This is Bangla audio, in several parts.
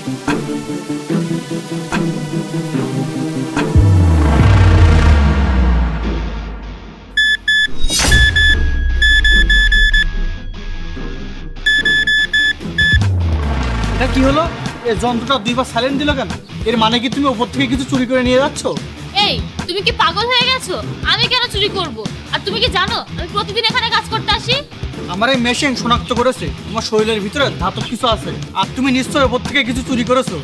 এটা কি হলো? এই যন্ত্রটা দুইবার সাইলেন্ট দিল কেন? এর মানে কি তুমি উপর থেকে কিছু চুরি করে নিয়ে যাচ্ছ? এই, তুমি কি পাগল হয়ে গেছো? আমি কেন চুরি করব? আর তুমি কি জানো আমি প্রতিদিন এখানে কাজ করতে আসি? আমার এই মেশিন শনাক্ত করেছে তোমার শরীরের ভিতরে ধাতব কিছু আছে, আর তুমি নিশ্চয়ই উপর থেকে কিছু চুরি করেছো।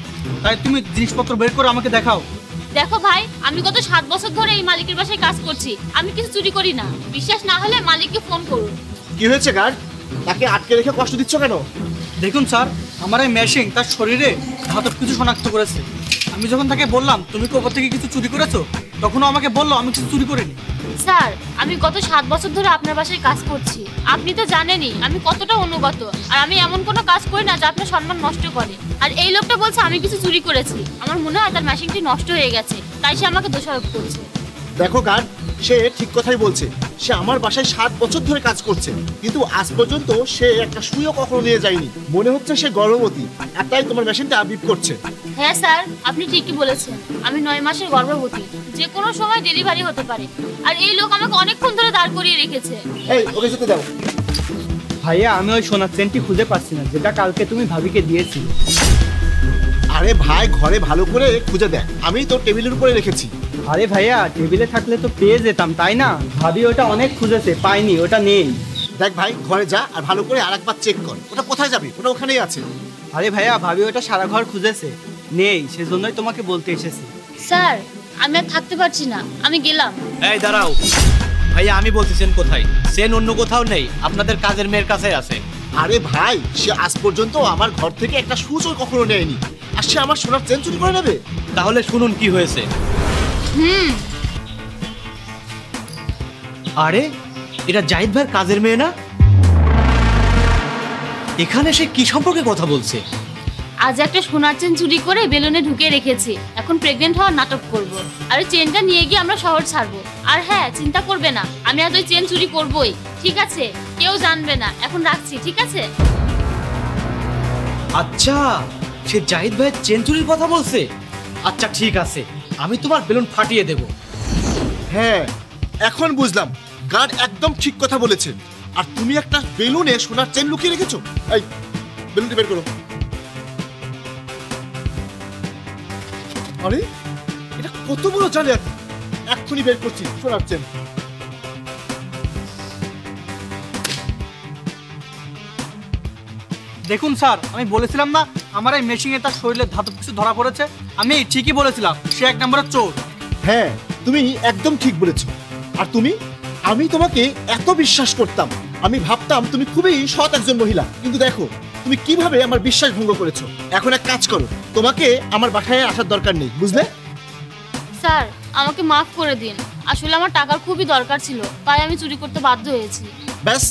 তাই তুমি জিনিসপত্র বের করে আমাকে দেখাও। দেখো ভাই, আমি গত 7 বছর ধরে এই মালিকের বাসায় কাজ করছি, আমি কিছু চুরি করি না। বিশ্বাস না হলে মালিককে ফোন করুন। কি হয়েছে গার্ড? তাকে আটকে রেখে কষ্ট দিচ্ছ কেন? দেখুন স্যার, আমার এই মেশিন তার শরীরে ধাতব কিছু শনাক্ত করেছে। আমি যখন তাকে বললাম তুমি কি উপর থেকে কিছু চুরি করেছো, তখনও আমাকে বললো আমি কিছু চুরি করিনি। স্যার, আমি গত 7 বছর ধরে আপনার বাসায় কাজ করছি। আপনি তো জানেনই আমি কতটা অনুগত, আর আমি এমন কোনো কাজ করি না যা আপনার সম্মান নষ্ট করে। আর এই লোকটা বলছে আমি কিছু চুরি করেছি। আমার মনে হয় তার মেশিনটি নষ্ট হয়ে গেছে, তাই সে আমাকে দোষারোপ করছে। দেখো গার্ড, সে ঠিক কথাই বলছে। সে আমার বাসায় 7 বছর ধরে কাজ করছে, কিন্তু আজ পর্যন্ত সে একটা সুইও কখনো নিয়ে যায়নি। মনে হচ্ছে সে গর্ভবতী, আর তাই তোমার মেশিনটা বিপ করছে। হ্যাঁ স্যার, আপনি ঠিকই বলেছেন। আমি 9 মাসের গর্ভবতী, যে কোনো সময় ডেলিভারি হতে পারে। আর এই লোক আমাকে অনেকক্ষণ ধরে দাঁড় করিয়ে রেখেছে। এই, ওকে যেতে দাও। ভাইয়া, আমি ওই সোনার চেনটি খুঁজে পাচ্ছি না যেটা কালকে তুমি ভাবিকে দিয়েছিলে। আরে ভাই, ঘরে ভালো করে খুঁজে দেখ, আমি তো টেবিলের উপরে রেখেছি। আরে ভাইয়া, টেবিলে থাকলে তো পেয়ে যেতাম, তাই না? ভাবি ওটা অনেক খুঁজেছে, পাইনি, ওটা নেই। দেখ ভাই, ঘরে যা আর ভালো করে আরেকবার চেক কর। ওটা কোথায় যাবে? ওটা ওখানেই আছে। আরে ভাইয়া, ভাবি ওটা সারা ঘর খুঁজেছে, নেই, সেজন্যই তোমাকে বলতে এসেছি। স্যার, আমি আর থাকতে পারছি না, আমি গেলাম। এই দাঁড়াও ভাইয়া, আমি বলছি চেন কোথায়? চেন অন্য কোথাও নেই, আপনাদের কাজের মেয়ের কাছে আছে। আরে ভাই, সে আজ পর্যন্ত আমার ঘর থেকে একটা সুচও কখনো নেয়নি, আর সে আমার সোনার চেন চুরি করে নেবে? তাহলে শুনুন কি হয়েছে। আরে এটা জাহিদ ভাইয়ের কাজের মেয়ে না? এখানে সে কি সম্পর্কে কথা বলছে? আজ একটা সোনার চেন চুরি করে বেলুনে ঢুকিয়ে রেখেছি, এখন প্রেগনেন্ট হওয়ার নাটক করব। আর ওই চেনটা নিয়ে গিয়ে আমরা শহর ছাড়বো। আর হ্যাঁ, চিন্তা করবে না, আমি আজ ওই চেন চুরি করবই, ঠিক আছে? কেউ জানবে না। এখন রাখছি, ঠিক আছে? আচ্ছা, সে জাহিদ ভাইয়ের চেন চুরির কথা বলছে। আচ্ছা ঠিক আছে, আমি তোমার বেলুন ফাটিয়ে দেব। হ্যাঁ, এখন বুঝলাম, গার্ড একদম ঠিক কথা বলেছে। আর তুমি একটা বেলুনে সোনার চেন লুকিয়ে রেখেছো। এই, বেলুনটি বের করো। আরে এটা কত বড় জালিয়াতি! এক্ষুনি বের করছি সোনার চেন। দেখুন স্যার, আমি বলেছিলাম না আমার এই মেশিনে তার শরীরে ধাতব কিছু ধরা পড়েছে? আমি ঠিকই বলেছিলাম, সে 1 নম্বরের চোর। হ্যাঁ, তুমি একদম ঠিক বলেছো। আর আমি তোমাকে এত বিশ্বাস করতাম, আমি ভাবতাম তুমি খুবই সৎ একজন মহিলা, কিন্তু দেখো তুমি কিভাবে আমার বিশ্বাস ভঙ্গ করেছো। এখন এক কাজ করো, তোমাকে আমার বাসায় আসার দরকার নেই, বুঝলে? স্যার, আমাকে মাফ করে দিন। আসলে আমার টাকার খুবই দরকার ছিল, তাই আমি চুরি করতে বাধ্য হয়েছি। ব্যাস,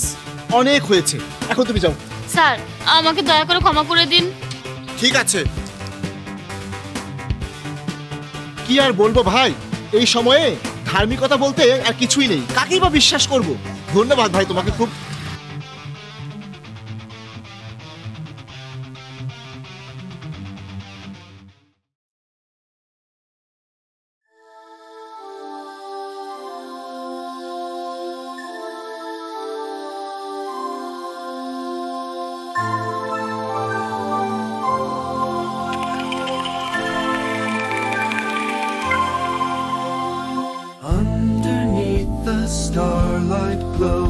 অনেক হয়েছে, এখন তুমি যাও। স্যার, আমাকে দয়া করে ক্ষমা করে দিন। ঠিক আছে। কি আর বলবো ভাই, এই সময়ে ধার্মিকতা বলতে আর কিছুই নেই। কাকেই বা বিশ্বাস করব? ধন্যবাদ ভাই তোমাকে খুব। Starlight glow,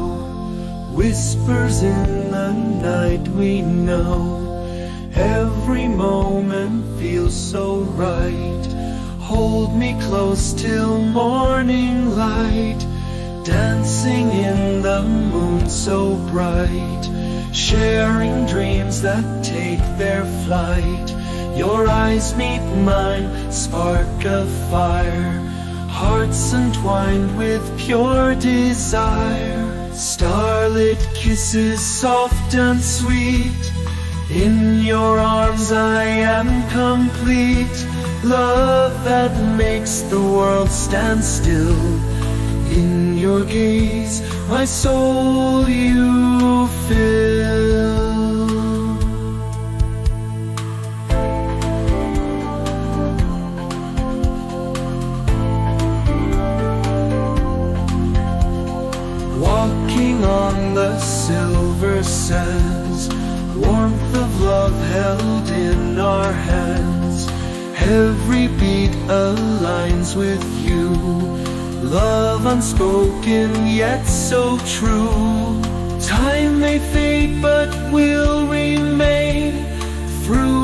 whispers in the night we know. Every moment feels so right. Hold me close till morning light. Dancing in the moon so bright. Sharing dreams that take their flight. Your eyes meet mine, spark a fire. Hearts entwined with pure desire. Starlit kisses soft and sweet. In your arms I am complete. Love that makes the world stand still. In your gaze my soul you fill. on the silver sands, warmth of love held in our hands. Every beat aligns with you, love unspoken yet so true. Time may fade but will remain through